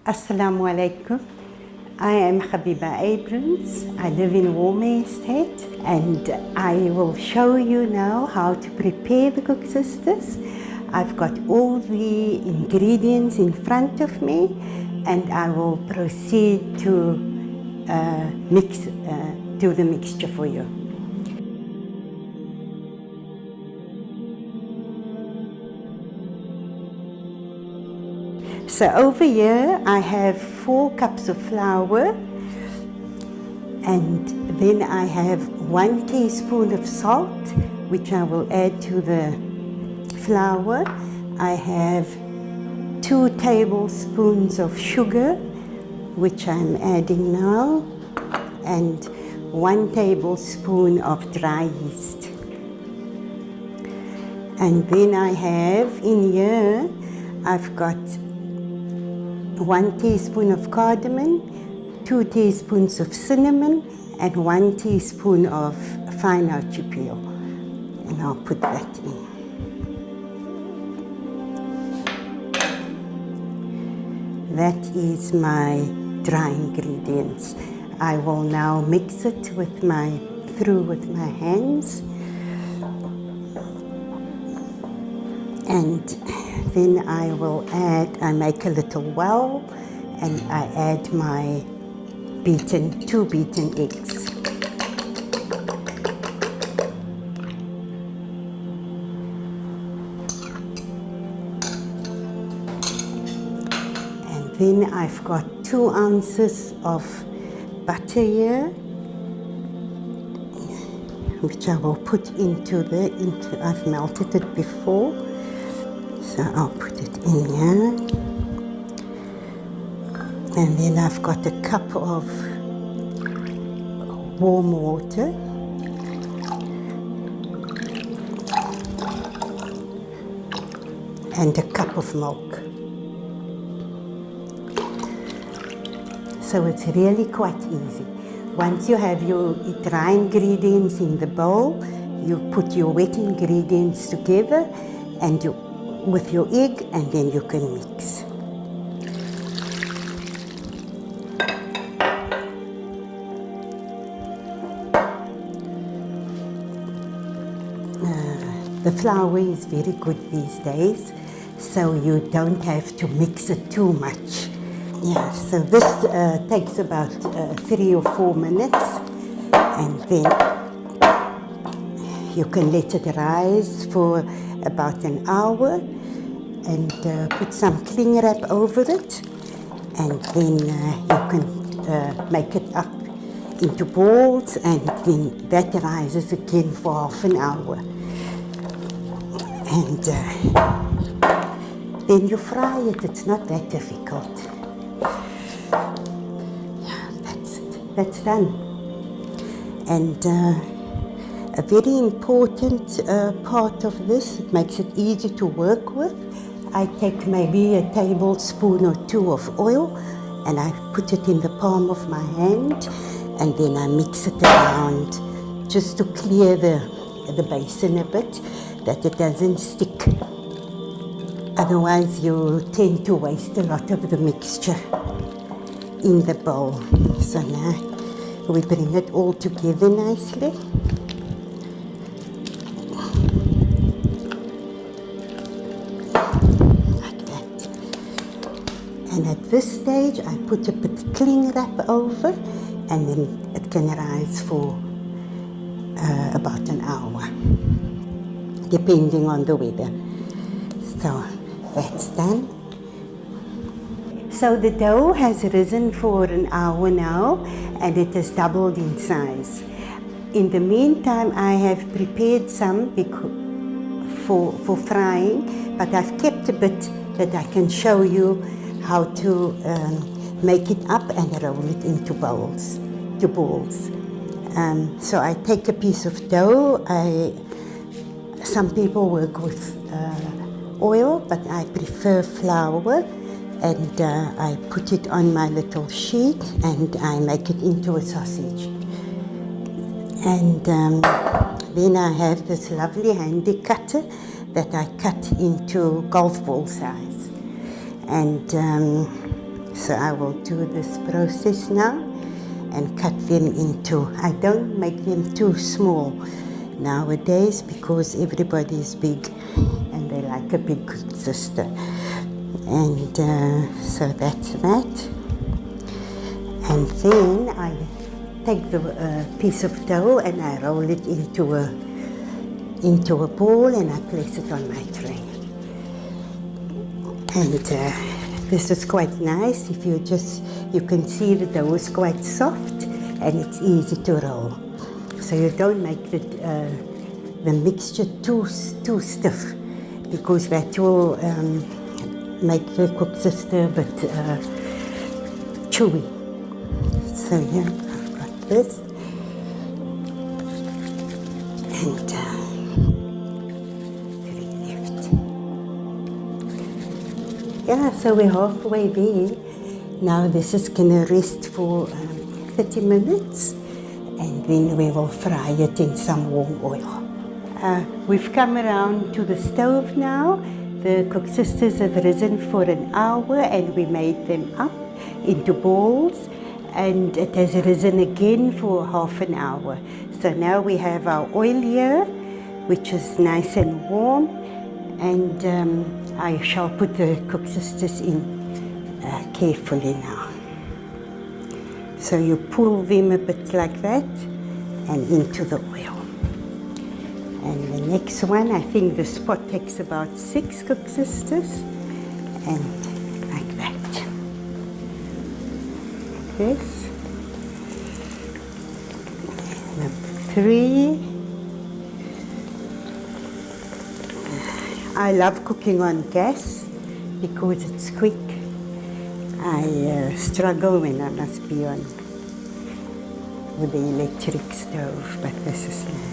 Assalamu alaikum. I am Gabiba Abrahams. I live in Warmay Estate and I will show you now how to prepare the koeksisters. I've got all the ingredients in front of me and I will proceed to do the mixture for you. So over here I have 4 cups of flour and then I have 1 teaspoon of salt which I will add to the flour. I have 2 tablespoons of sugar which I'm adding now and 1 tablespoon of dry yeast. And then I have in here I've got 1 teaspoon of cardamom, 2 teaspoons of cinnamon, and 1 teaspoon of fine artichoke peel. And I'll put that in. That is my dry ingredients. I will now mix it through with my hands. And then I make a little well and I add my 2 beaten eggs. And then I've got 2 ounces of butter here, which I will put I've melted it before. So I'll put it in here. And then I've got a cup of warm water. And a cup of milk. So it's really quite easy. Once you have your dry ingredients in the bowl, you put your wet ingredients together and with your egg, and then you can mix. The flour is very good these days, so you don't have to mix it too much. Yeah, so this takes about 3 or 4 minutes, and then you can let it rise for about an hour and put some cling wrap over it, and then you can make it up into balls, and then that rises again for half an hour. And then you fry it. It's not that difficult. Yeah, that's it. That's done. And a very important part of this, it makes it easy to work with. I take maybe a tablespoon or 2 of oil and I put it in the palm of my hand and then I mix it around just to clear the basin a bit, that it doesn't stick. Otherwise you tend to waste a lot of the mixture in the bowl. So now we bring it all together nicely. And at this stage, I put a bit of cling wrap over, and then it can rise for about an hour, depending on the weather. So that's done. So the dough has risen for an hour now, and it has doubled in size. In the meantime, I have prepared some for frying, but I've kept a bit that I can show you how to make it up and roll it into balls. So I take a piece of dough. Some people work with oil, but I prefer flour, and I put it on my little sheet and I make it into a sausage. And then I have this lovely handy cutter that I cut into golf ball size. And So I will do this process now and cut them into, I don't make them too small nowadays because everybody is big and they like a big sister. And so that's that. And then I take the piece of dough and I roll it into a ball and I place it on my tray. And this is quite nice. If you can see the dough is quite soft and it's easy to roll. So you don't make the mixture too stiff because that will make the koeksister a bit chewy. So here I've got this. And 3 left. Yeah, so we're halfway there. Now this is gonna rest for 30 minutes and then we will fry it in some warm oil. We've come around to the stove now. The koeksisters have risen for an hour and we made them up into balls, and it has risen again for half an hour. So now we have our oil here, which is nice and warm, and I shall put the koeksisters in carefully now. So you pull them a bit like that and into the oil. And the next one, I think the spot takes about 6 koeksisters, and like that. This. Number 3. I love cooking on gas because it's quick. I struggle when I must be on with the electric stove, but this is nice.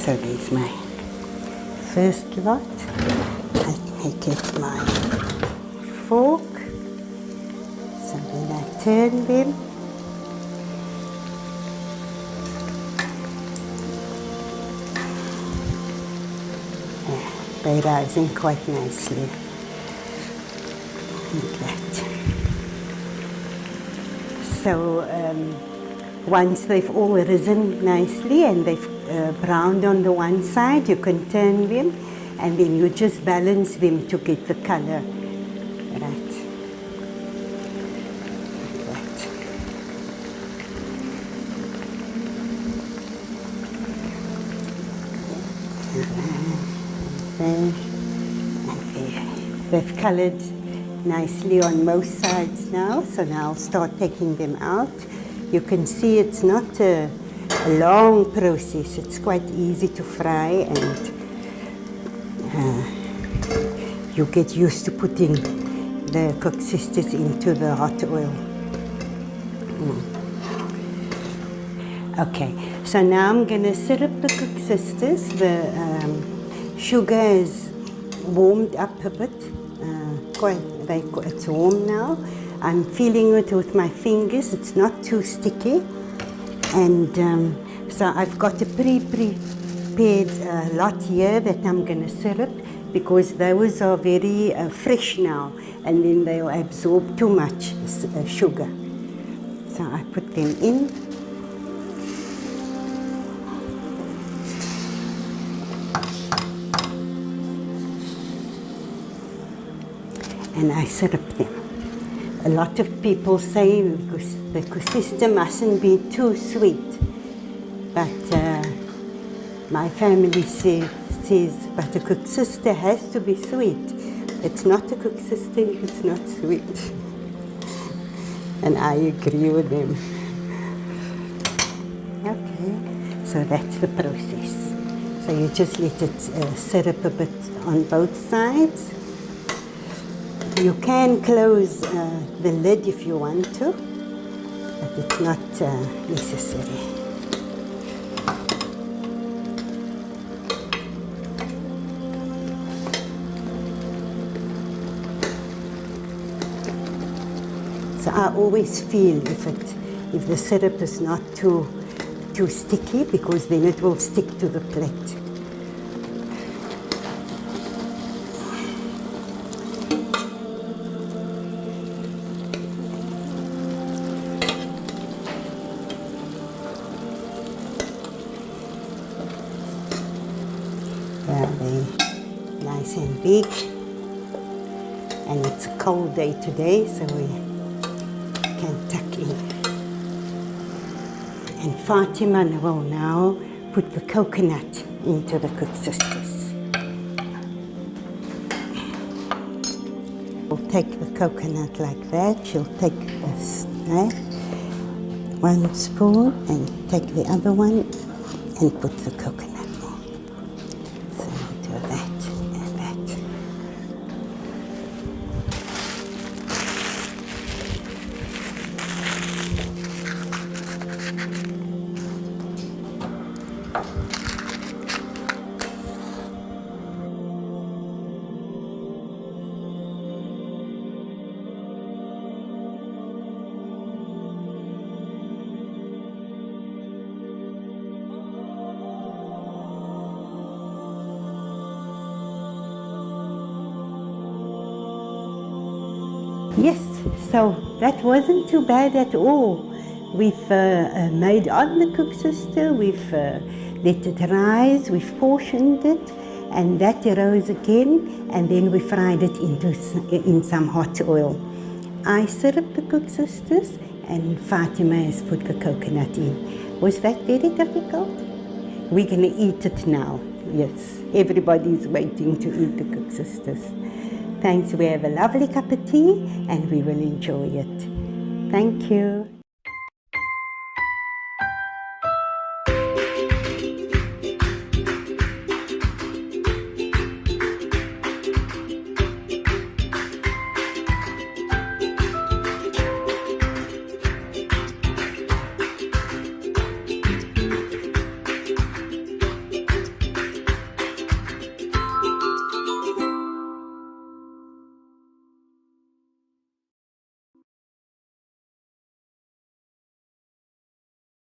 So there's my first lot. I make it my fork. So then I turn them. They're rising quite nicely. Like that. So once they've all risen nicely and they've browned on the one side, you can turn them and then you just balance them to get the color right. Like that. And there. They've colored nicely on most sides now, so now I'll start taking them out. You can see it's not a long process, it's quite easy to fry, and you get used to putting the koeksisters into the hot oil. Okay, so now I'm going to syrup the koeksisters. The sugar is warmed up a bit. It's warm now. I'm feeling it with my fingers. It's not too sticky. And so I've got a prepared lot here that I'm going to syrup because those are very fresh now, and then they'll absorb too much sugar. So I put them in. And I syrup them. A lot of people say because the koeksister mustn't be too sweet, but my family says, but the koeksister has to be sweet. It's not a koeksister if it's not sweet. And I agree with them. Okay, so that's the process. So you just let it syrup a bit on both sides. You can close the lid if you want to, but it's not necessary. So I always feel if the syrup is not too sticky, because then it will stick to the plate. big. And it's a cold day today, so we can tuck in. And Fatima will now put the coconut into the CookSisters. We'll take the coconut like that. She'll take this, right? 1 spoon and take the other one and put the coconut in. So do that and that. Yes, so that wasn't too bad at all. We've made on the CookSister, we've let it rise, we've portioned it, and that rose again, and then we fried it in some hot oil. I syruped the CookSisters, and Fatima has put the coconut in. Was that very difficult? We're going to eat it now. Yes, everybody's waiting to eat the CookSisters. Thanks, we have a lovely cup of tea and we will enjoy it. Thank you.